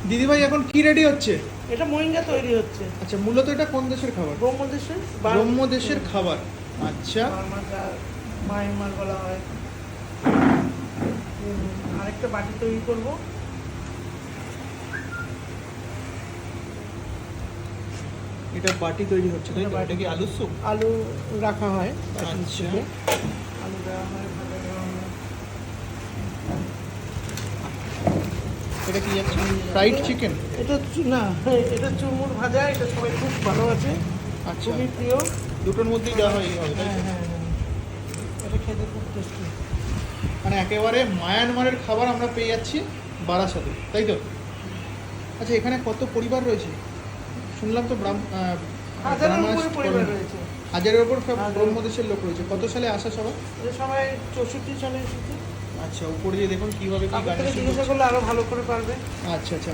দিদিভাই এখন কি রেডি হচ্ছে? এটা মোরিঙ্গা তৈরি হচ্ছে। আচ্ছা, মূলত এটা কোন দেশের খাবার? ব্রহ্মদেশের ব্রহ্মদেশের খাবার। আচ্ছা, মায়ানমার বলা হয়। আরেকটা বাটি তৈরি করব। এটা বাটি তৈরি হচ্ছে তাই তো? এটা কি আলু স্যুপ? আলু রাখা হয় বাটির আচ্ছা। থেকে। আলু দেওয়া হয়, ভালো দেওয়া হয়। এটা কি আছে? Fried chicken? এটা না, এটা চুরমুর ভাজা। এটা সবাই খুব ভালোবাসে, আচ্ছা, খুবই প্রিয়। দুটোর মধ্যেই দেওয়া হয় এইভাবে তাই হ্যাঁ তো? হ্যাঁ হ্যাঁ, এটা খেতে খুব টেস্টি। মানে একেবারে মায়ানমারের খাবার আমরা পেয়ে যাচ্ছি বারাসাতে, তাই তো? আচ্ছা, এখানে কত পরিবার রয়েছে? শুনলাম তো হাজারের ব্রাহ্মণ উপরে পরিবার রয়েছে। হাজারের ওপর সব হাজার। ব্রহ্মদেশের লোক রয়েছে। কত সালে আসা সবাই? এটা সবাই 64 সালে এসেছে। আচ্ছা, উপরে যে দেখুন কিভাবে কি কাপড় থেকে গার্নিশিং জিজ্ঞাসা করছে। করলে আরো ভালো করে পারবে। আচ্ছা আচ্ছা,